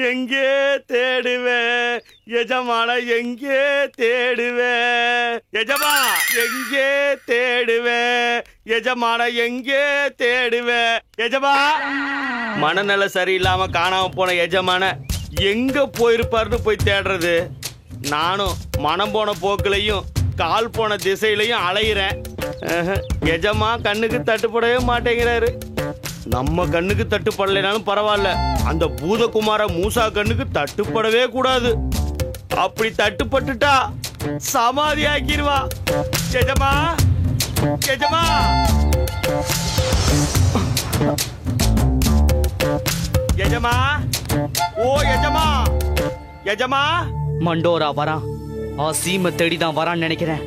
எங்கே தேடுவேன் எஜமான, எங்கே தேடுவேன் எஜமா, எங்கே தேடுவேன் எஜமான, எங்கே தேடுவேன் எஜமா. மனநல சரியில்லாம காணாம போன எஜமான எங்க போயிருப்பாருன்னு போய் தேடுறது. நானும் மனம் போன போக்குலையும் கால் போன திசையிலையும் அலையிறேன். எஜமா கண்ணுக்கு தட்டுப்படவே மாட்டேங்கிறாரு. நம்ம கண்ணுக்கு தட்டுப்படலைனாலும் பரவாயில்ல, அந்த பூதகுமார மூசா கண்ணுக்கு தட்டுப்படவே கூடாது. அப்படி தட்டுப்பட்டுட்டா சமாதி ஆக்கிடுவா. எஜமா, எஜமா, எஜமா, ஓ எஜமா, எஜமா. மண்டோரா வரான், அசீம தேடிதான் வரான்னு நினைக்கிறேன்.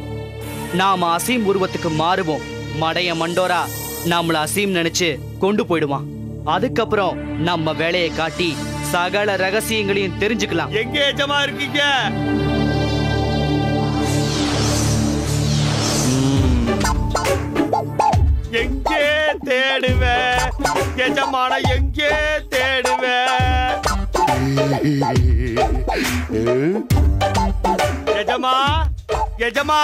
நாம அசீம் உருவத்துக்கு மாறுவோம். மடைய மண்டோரா நம்மள அசீம் நினைச்சு கொண்டு போயிடுவான். அதுக்கப்புறம் நம்ம வேலையை காட்டி சகல ரகசியங்களையும் தெரிஞ்சுக்கலாம். எங்க எஜமா இருக்கீங்க? எங்கே தேடுவேன் எஜமான, எங்கே தேடுவேன் எஜமா, எஜமா.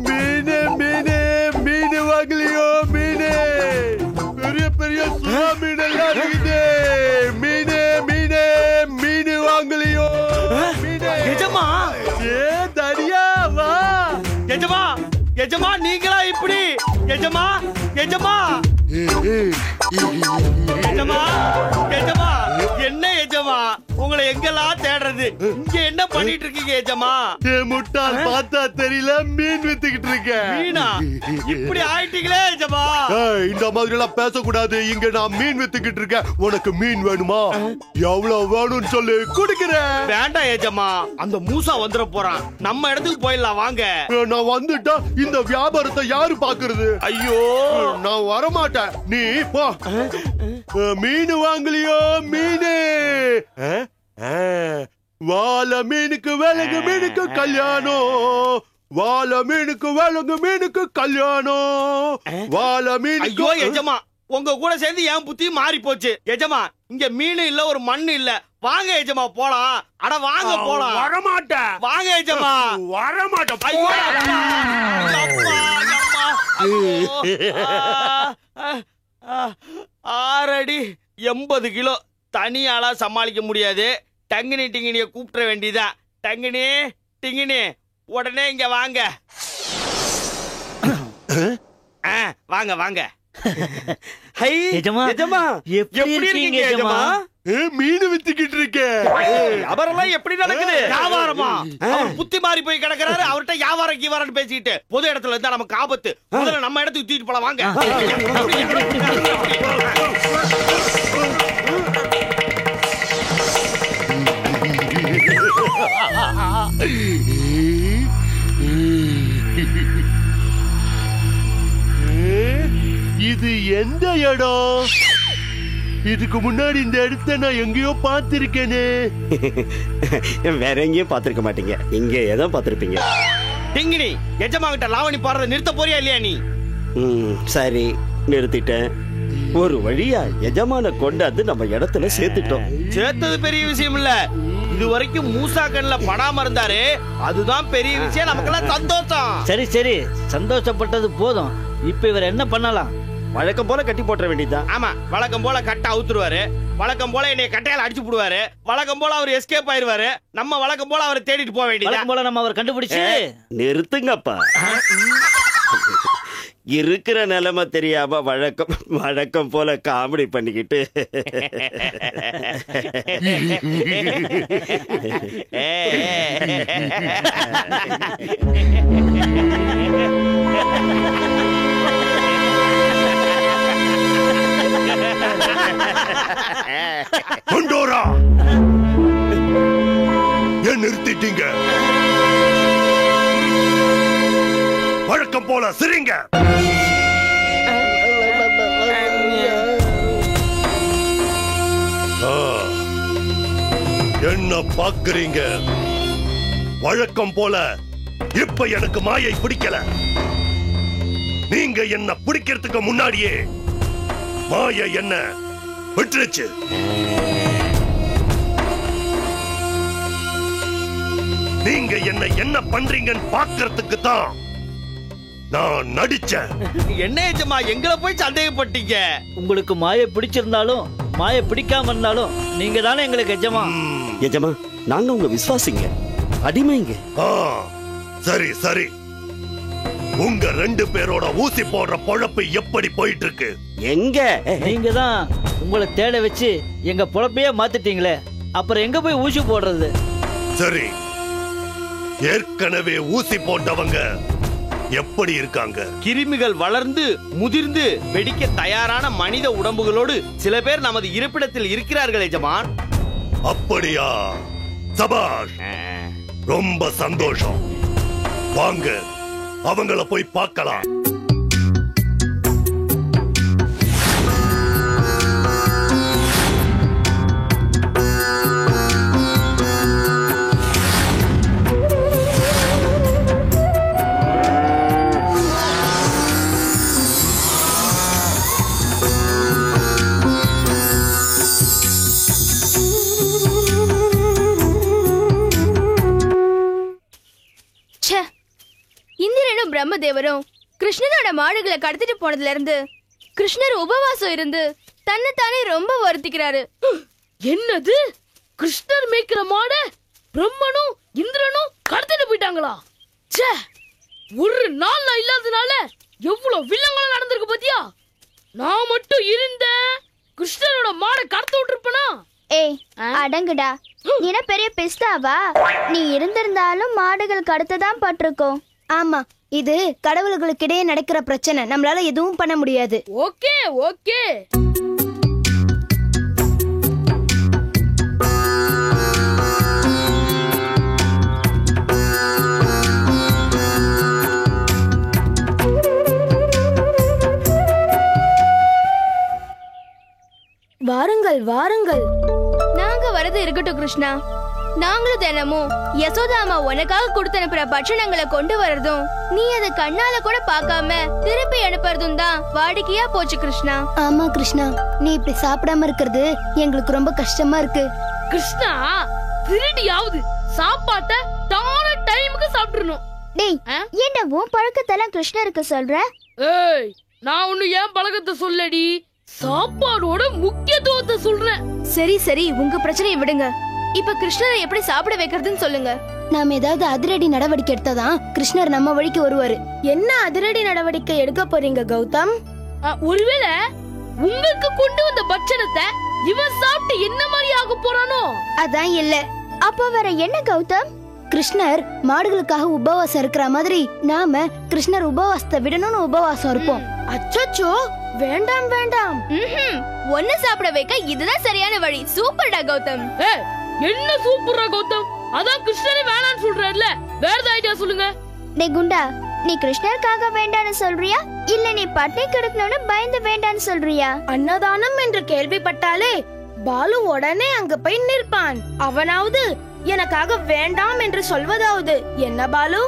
மீனு மீனு மீனு வாங்கலையோ? மீனு பெரிய பெரிய சுறா மீன் எல்லாம் இருக்குது. மீனு மீனு மீனு வாங்கலையோ? மீனு எஜமா. தனியா வா எஜமா. எஜமா நீங்களா இப்படி? எஜமா, எஜமா, எஜமா, எஜமா. என்ன எஜமா, உங்களை எங்கெல்லாம் தேடுறது? இங்க என்ன பண்ணிட்டு இருக்கீங்க எஜமா? முட்டாள், பார்த்தா தெரியல, மீன் வித்துக்கிட்டு இருக்க. மீனா? இப்படி ஆயிட்டீங்களே எஜமா. இந்த மாதிரி எல்லாம் பேசக்கூடாது. இங்க நான் மீன் வித்துக்கிட்டு இருக்கேன். உனக்கு மீன் வேணுமா? எவ்வளவு வேணும்னு சொல்லு, குடுக்கிறேன். வேண்டாம் எஜமா, அந்த மூசா வந்துட போறான். நம்ம இடத்துக்கு போயிடலாம் வாங்க. நான் வந்துட்டா இந்த வியாபாரத்தை யாரு பாக்குறது? ஐயோ, நான் வரமாட்டேன். நீ போ. மீன் வாங்கலையோ? மீனு வாழ மீனுக்கு விலங்கு மீனுக்கு கல்யாணம். வாழ மீனுக்கு விலங்கு மீனுக்கு கல்யாணம். வாழ மீன். ஐயோ எஜமா, உங்க கூட சேர்ந்து என் புத்தி மாறி போச்சு எஜமா. இங்க மீன் இல்ல, ஒரு மண்ணு இல்ல. வாங்க எஜமா போலாம். அட வாங்க போலாம். வரமாட்டேன். வாங்க எஜமா. வரமாட்டேன். ஆறடி 80 கிலோ தனியாளா சமாளிக்க முடியாது. டங்கினி டிங்கினிய கூப்பிட வேண்டியதான். டங்கினி டிங்கினி, உடனே இங்க வாங்க. வாங்க வாங்க. மீன் வித்துக்கிட்டு இருக்கேன். வியாபாரம் எப்படி நடக்குது? வியாபாரமா? புத்தி மாறி போய் கிடக்குறாரு. அவர்கிட்ட வியாபாரம் கீவாரம் பேசிக்கிட்டு பொது இடத்துல இருந்தா நமக்கு ஆபத்து. முதல்ல நம்ம இடத்துக்கு தூக்கிட்டு போலாம் வாங்க. இது எந்த இடம்? இதுக்கு முன்னாடி இந்த இடத்த நான் எங்கேயோ பார்த்திருக்கேனே. வேற எங்கேயும் பார்த்திருக்க மாட்டீங்க, இங்க ஏதோ பார்த்திருப்பீங்க. டிங்கினி, எஜமா கிட்ட லாவணி பாடுறத நிறுத்த போறியா இல்லையா நீ? சரி, நிறுத்திட்டேன். ஒரு வழியா எஜமான கொண்டாந்து நம்ம இடத்துல சேர்த்துட்டோம். சேர்த்தது பெரிய விஷயம் இல்ல, இது வரைக்கும் மூசா கண்ணுல படாம இருந்தாரு, அதுதான் பெரிய விஷயம். நமக்கெல்லாம் சந்தோஷம். சரி சரி, சந்தோஷப்பட்டது போதும். இப்ப இவர் என்ன பண்ணலாம்? வழக்கம் போல கட்டி போட்டுற வேண்டியதுதான். ஆமா, வழக்கம் போல கட்ட அவுத்துருவாரு. வழக்கம் போல என்னைய கட்டையால அடிச்சு போடுவாரு. வழக்கம் போல அவர் எஸ்கேப் ஆயிருவாரு. நம்ம வழக்கம் போல அவரை தேடிட்டு போக வேண்டியது. வழக்கம் போல நம்ம அவர் கண்டுபிடிச்சு. நிறுத்துங்கப்பா. இருக்கிற நிலைமை தெரியாம வழக்கம் போல காமெடி பண்ணிக்கிட்டு. மண்டோரா, ஏன் நிறுத்திட்டீங்க? வழக்கம் போல சிரிங்க. என்ன பாக்குறீங்க? வழக்கம் போல இப்ப எனக்கு மாயை பிடிக்கல. நீங்க என்ன பிடிக்கிறதுக்கு முன்னாடியே மாயை என்ன விட்டுருச்சு. நீங்க என்ன பண்றீங்கன்னு பாக்குறதுக்கு தான் நான் நடிச்சேன். என்ன எஜமா எங்களை போய் சந்தேகப்பட்டீங்க? உங்களுக்கு மாயை பிடிச்சிருந்தாலும் மாயை பிடிக்காம இருந்தாலும் நீங்க தானே எங்களுக்கு எஜமா. எஜமா, நாங்க உங்க விசுவாசிங்க, அடிமைங்க. சரி சரி, உங்க 2 பேரோட ஊசி போடுற பொழப்பு எப்படி போயிட்டு இருக்கு? எங்க நீங்க தான் உங்களை தேட வச்சு எங்க பொழப்பையே மாத்திட்டீங்களே, அப்புறம் எங்க போய் ஊசி போடுறது? சரி, ஏற்கனவே ஊசி போட்டவங்க எப்படி இருக்காங்க? கிருமிகள் வளர்ந்து முதிர்ந்து வெடிக்க தயாரான மனித உடம்புகளோடு சில பேர் நமது இருப்பிடத்தில் இருக்கிறார்கள் எஜமான். அப்படியா? சபாஷ், ரொம்ப சந்தோஷம். வாங்க, அவங்கள போய் பார்க்கலாம். இந்திரனும் பிரம்மதேவரும் கிருஷ்ணனோட மாடுகளை கடத்திட்டு போனதுல இருந்து கிருஷ்ணர் உபவாசம் இருந்து தன்னைத்தானே ரொம்ப வருத்திக்கிறாரு. என்னது? கிருஷ்ணர் மேய்க்கிற மாட பிரம்மனும் இந்திரனும் கடத்திட்டு போயிட்டாங்களா? ச்சே, ஒரு நாள் நான் இல்லாதனால எவ்வளவு வில்லங்களும் நடந்திருக்கு பாத்தியா? நான் மட்டும் இருந்தேன், கிருஷ்ணரோட மாடை கடத்த விட்டுருப்பனா? ஏய் அடங்குடா, நீ என்ன பெரிய பிஸ்தாவா? நீ இருந்திருந்தாலும் மாடுகள் கடத்ததான் பட்டிருக்கோம். ஆமா, இது கடவுள்களுக்கிடையே நடக்கிற பிரச்சனை, நம்மளால எதுவும் பண்ண முடியாது. Okay okay. வாருங்கள் வாருங்கள். நாங்க வரது இருக்கட்டும் கிருஷ்ணா, நாங்களும் தினமும் யசோதா அம்மா உனக்காக கொடுத்து அனுப்புற பட்சணங்களை கொண்டு வரதும் நீ அதை கண்ணால கூட பார்க்காம திருப்பி அனுப்புறதும் தான் வாடிக்கையா போச்சு கிருஷ்ணா. ஆமா கிருஷ்ணா, நீ இப்படி சாப்பிடாம இருக்கிறது எங்களுக்கு ரொம்ப கஷ்டமா இருக்கு. கிருஷ்ணா, திருடியாவது சாப்பாட்ட டான டைமுக்கு சாப்பிடணும். டேய், ஏன்டா உன் பழக்கத்தெல்லாம் கிருஷ்ணருக்கு சொல்ற? ஏய், நான் ஒண்ணு ஏன் பழக்கத்தை சொல்லடி, சாப்பாடோட முக்கியத்துவத்தை சொல்றேன். சரி சரி, உங்க பிரச்சனையை விடுங்க. இப்ப கிருஷ்ணரை எப்படி சாப்பிட வைக்கிறதுன்னு சொல்லுங்க. நாம ஏதாவது அதிரடி நடவடிக்கை எடுத்தாதான் கிருஷ்ணர் நம்ம வழிக்கு வருவாரு. என்ன அதிரடி நடவடிக்கை எடுக்க போறீங்க கௌதம்? ஒருவேளை உங்களுக்கு கொண்டு வந்த பட்சணத்தை இவன் சாப்பிட்டு என்ன மாதிரி ஆக போறானோ? அதான் இல்ல. அப்ப வேற என்ன கௌதம்? கிருஷ்ணர் மாடுகளுக்காக உபவாசம் இருக்கிற மாதிரி நாம கிருஷ்ணர் உபவாசத்தை விடணும்னு உபவாசம் இருப்போம். அச்சோ, வேண்டாம் வேண்டாம். ஒன்னு சாப்பிட வைக்க இதுதான் சரியான வழி. சூப்பர்டா கௌதம். என்ன சூப்பரா கௌதம்? அதான் கிருஷ்ணரே வேணான்னு சொல்றாருல, வேற ஐடியா சொல்லுங்க. டே குண்டா, நீ கிருஷ்ணருக்காக வேண்டான்னு சொல்றியா இல்ல நீ பட்டை கிடக்கணும்னு பயந்து வேண்டான்னு சொல்றியா? அன்னதானம் என்று கேள்விப்பட்டாலே பாலு உடனே அங்க போய் நிற்பான். அவனாவது எனக்காக வேண்டாம் என்று சொல்வதாவது என்ன பாலு?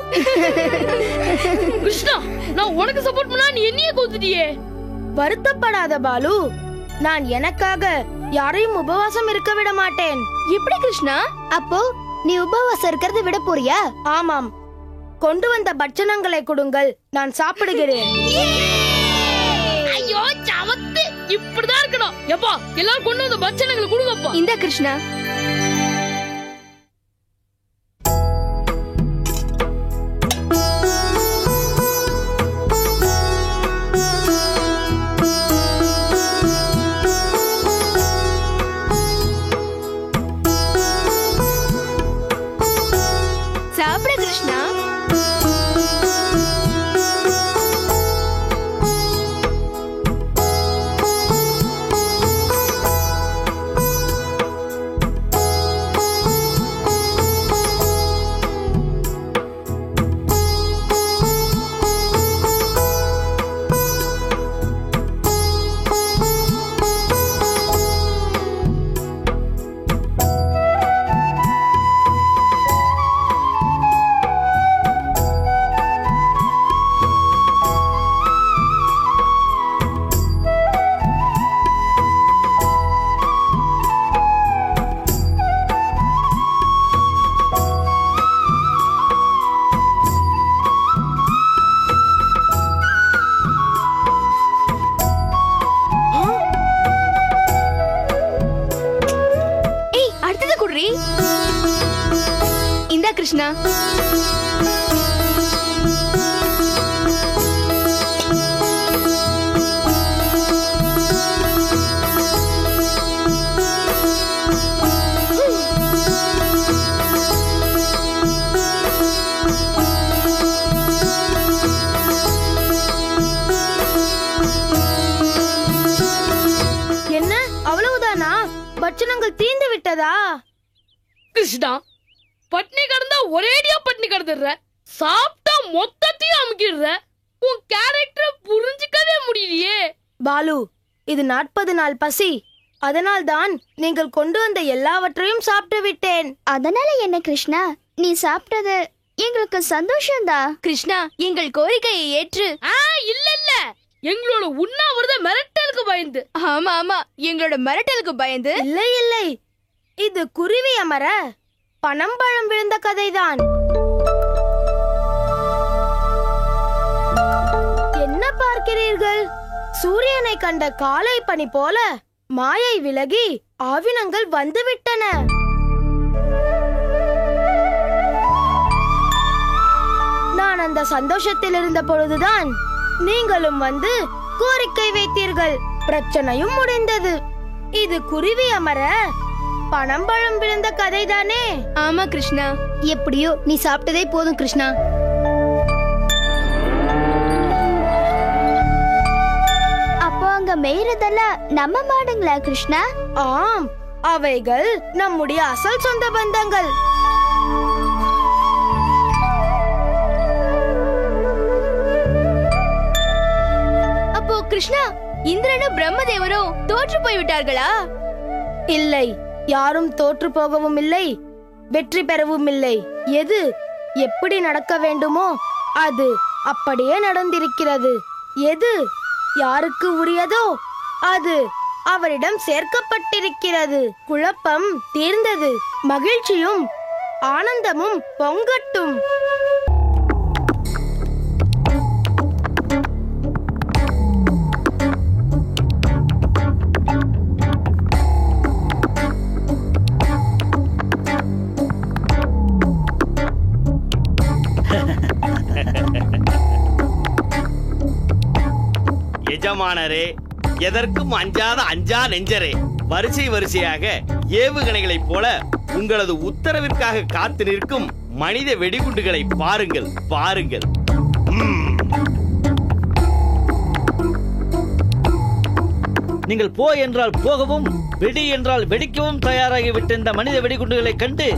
கிருஷ்ணா, நான் உனக்கு சப்போர்ட் பண்ணா நீ என்னையே கூத்துட்டியே. வருத்தப்படாத பாலு, நான் எனக்காக யாரையும் உபவாசம் இருக்க விட மாட்டேன். எப்படி கிருஷ்ணா? அப்போ நீ உபவாசம் இருக்கிறத விட போறியா? ஆமாம், கொண்டு வந்த பட்சணங்களை கொடுங்கள், நான் சாப்பிடுகிறேன். ஐயோ சவத்து, இப்படிதான் இருக்கணும். எப்பா, எல்லாரும் கொண்டு வந்த பட்சணங்களை கொடுங்கப்பா. இந்த கிருஷ்ணா, சாப்பிட கிருஷ்ணா. கிருஷ்ணா. என்ன அவ்வளவுதானா? பட்சணங்கள் தீர்ந்து விட்டதா? கிருஷ்ணா, பட்னி கிடந்தா ஒரேடியா பட்னி கிடந்துடுற, சாப்பிட்டா மொத்தத்தையும் அமுக்கிடுற. உன் கேரக்டர் புரிஞ்சுக்கவே முடியலையே. பாலு, இது 40 நாள் பசி. அதனால் தான் நீங்கள் கொண்டு வந்த எல்லாவற்றையும் சாப்பிட்டு விட்டேன். அதனால என்ன கிருஷ்ணா, நீ சாப்பிட்டது எங்களுக்கு சந்தோஷம்தான். கிருஷ்ணா, எங்கள் கோரிக்கையை ஏற்று. இல்ல இல்ல, எங்களோட உண்ணாவிரத மிரட்டலுக்கு பயந்து. ஆமா ஆமா, எங்களோட மிரட்டலுக்கு பயந்து. இல்லை இல்லை, இது குருவி அமர பனம்பழம் விழுந்த கதைதான். என்ன பார்க்கிறீர்கள்? சூரியனை கண்ட காலை பனி போல மாயை விலகி ஆவினங்கள் வந்துவிட்டன. நான் அந்த சந்தோஷத்தில் இருந்த பொழுதுதான் நீங்களும் வந்து கோரிக்கை வைத்தீர்கள். பிரச்சனையும் முடிந்தது. இது குருவி அமர பனம்பழம் விழுந்த கதைதானே? ஆமா கிருஷ்ணா, எப்படியோ நீ சாப்பிட்டதே போதும் கிருஷ்ணா. அப்போ அங்க மேயறதெல்லாம் நம்ம மாடுங்களா கிருஷ்ணா? ஆம், அவைகள் நம்முடைய அசல் சொந்த பந்தங்கள். அப்போ கிருஷ்ணா, இந்திரனும் பிரம்மதேவரும் தோற்று போய் விட்டார்களா? இல்லை, யாரும் தோற்று போகவும் இல்லை, வெற்றி பெறவும் இல்லை. எது எப்படி நடக்க வேண்டுமோ அது அப்படியே நடந்திருக்கிறது. எது யாருக்கு உரியதோ அது அவரிடம் சேர்க்கப்பட்டிருக்கிறது. குழப்பம் தீர்ந்தது. மகிழ்ச்சியும் ஆனந்தமும் பொங்கட்டும். எஜமானரே, எதற்கும் அஞ்சாத அஞ்சா நெஞ்சரே, வரிசை வரிசையாக ஏவுகணைகளைப் போல உங்களது உத்தரவிற்காக காத்து நிற்கும் மனித வெடிகுண்டுகளை பாருங்கள் பாருங்கள். நீங்கள் போ என்றால் போகவும், வெடி என்றால் வெடிக்கவும் தயாராகிவிட்ட இந்த மனித வெடிகுண்டுகளை கண்டு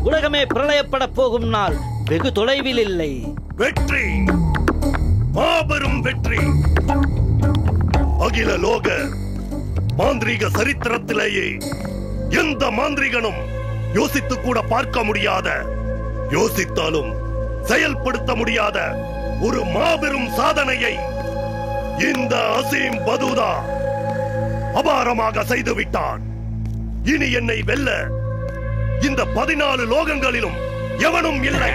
உலகமே பிரளயப்பட போகும் நாள் வெகு தொலைவில் இல்லை. வெற்றி, மாபெரும் வெற்றி. அகில லோக மாந்திரீக சரித்திரத்திலேயே எந்த மாந்திரிகனும் யோசித்து கூட பார்க்க முடியாத, யோசித்தாலும் செயல்படுத்த முடியாத ஒரு மாபெரும் சாதனையை இந்த அசீம் பதூதா அபாரமாக செய்துவிட்டான். இனி என்னை வெல்ல இந்த 14 லோகங்களிலும் எவனும் இல்லை.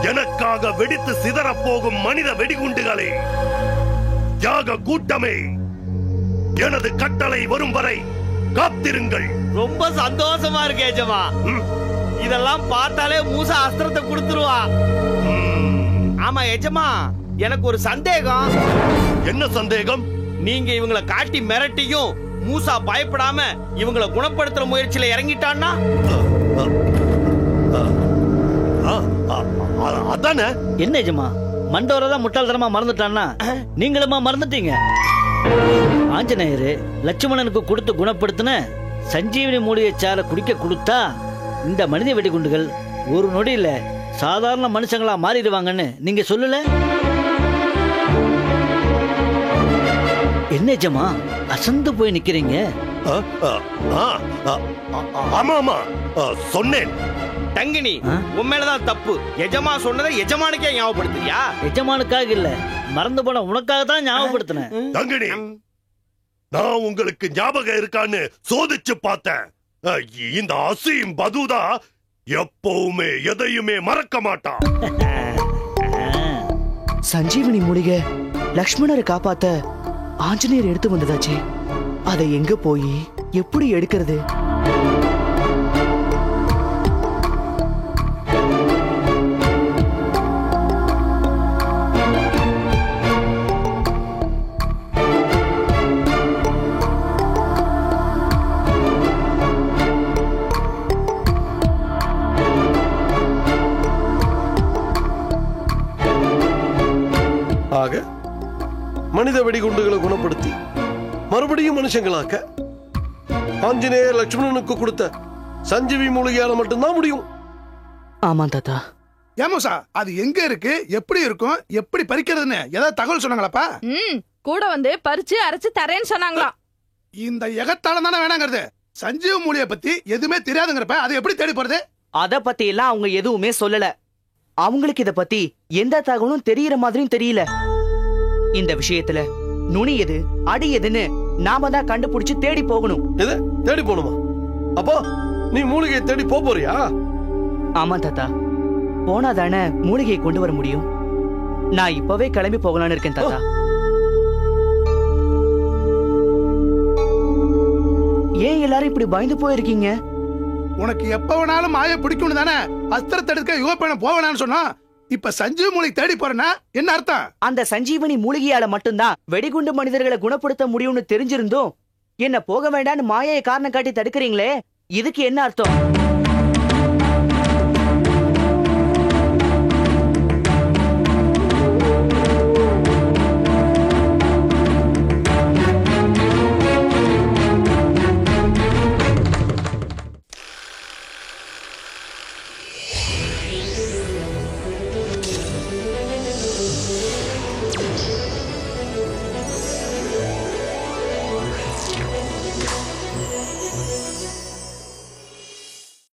எனக்காக வெடித்து சிதறப்போகும் மனித வெடிகுண்டுகளே, தியாக கூட்டமே, எனது கட்டளை வரும் வரை காத்திருங்கள். ரொம்ப சந்தோஷமா இருக்கு எஜமா. இதெல்லாம் பார்த்தாலே மூசா அஸ்திரத்தை கொடுத்துருவா. ஆமா எஜமா, எனக்கு ஒரு சந்தேகம். என்ன சந்தேகம்? நீங்க இவங்களை காட்டி மிரட்டியும் மூசா பயப்படாம இவங்களை குணப்படுத்துற முயற்சியில இறங்கிட்டான்னா? அதானே. என்ன எஜமா, மண்டோரதான் முட்டாள்தனமா மறந்துட்டான்னா நீங்களுமா மறந்துட்டீங்க? ஆஞ்சநேயரு லட்சுமணனுக்கு கொடுத்து குணப்படுத்தின சஞ்சீவனி மூலிகை சாரை குடிக்க கொடுத்தா இந்த மனித வெடிகுண்டுகள் ஒரு நொடியில சாதாரண மனுஷங்களா மாறிடுவாங்கன்னு நீங்க சொல்லல? என்ன எஜமா அசந்து போய் நிக்கிறீங்க? ஆமா ஆமா சொன்னேன். தங்கினி, உன் மேலதான் தப்பு. எஜமா சொன்னதை எஜமானுக்கே ஞாபகப்படுத்துறியா? எஜமானுக்காக இல்ல, மறந்து போன உனக்காக தான் ஞாபகப்படுத்தினேன். தங்கினி, நான் உங்களுக்கு ஞாபகம் இருக்கான்னு சோதிச்சு பார்த்தேன். இந்த அசீம் பதூதா எப்பவுமே எதையுமே மறக்க மாட்டான். சஞ்சீவனி மூலிகை லக்ஷ்மணரை காப்பாத்த ஆஞ்சநேயர் எடுத்து வந்ததாச்சே, அதை எங்க போய் எப்படி எடுக்கிறது? மனிதர்களாக மனித வெடிகுண்டுகளை குணப்படுத்தி மறுபடியும் மனுஷங்களாக்க ஆஞ்சநேயர் லட்சுமணனுக்கு கொடுத்த சஞ்சீவி மூலிகையால மட்டும்தான் முடியும். ஆமா தாத்தா. ஏமோசா, அது எங்க இருக்கு, எப்படி இருக்கும், எப்படி பறிக்கிறதுன்னு ஏதாவது தகவல் சொன்னாங்களாப்பா? கூட வந்து பறிச்சு அரைச்சு தரேன்னு சொன்னாங்களாம். இந்த எகத்தாலம் தானே வேணாங்கிறது. சஞ்சீவ மூலிகை பத்தி எதுவுமே தெரியாதுங்கிறப்ப அதை எப்படி தேடி போறது? அத பத்தி எல்லாம் அவங்க எதுவுமே சொல்லல. அவங்களுக்கு இத பத்தி எந்த தகவலும் தெரியற மாதிரியும் தெரியல. இந்த விஷயத்துல நுனி எது அடி எதுன்னு நாம தான் கண்டுபிடிச்சு தேடி போகணும். எது தேடி போகணுமா? அப்போ நீ மூலிகையை தேடி போறியா? ஆமா தாத்தா, போனா தானே மூலிகையை கொண்டு வர முடியும். நான் இப்பவே கிளம்பி போகலான்னு இருக்கேன் தாத்தா. ஏன் எல்லாரும் இப்படி பயந்து போயிருக்கீங்க? உனக்கு எப்ப வேணாலும் மாயை பிடிக்கும் தானே அஸ்திரத்தை எடுக்க யுவப்பயணம் போவேனான்னு சொன்னா, இப்ப சஞ்சீவ மூலிகை தேடி போறேன்னா என்ன அர்த்தம்? அந்த சஞ்சீவனி மூலிகையால மட்டும்தான் வெடிகுண்டு மனிதர்களை குணப்படுத்த முடியும்னு தெரிஞ்சிருந்தோம் என்ன போக வேண்டாம்னு மாயையை காரணம் காட்டி தடுக்கிறீங்களே, இதுக்கு என்ன அர்த்தம்?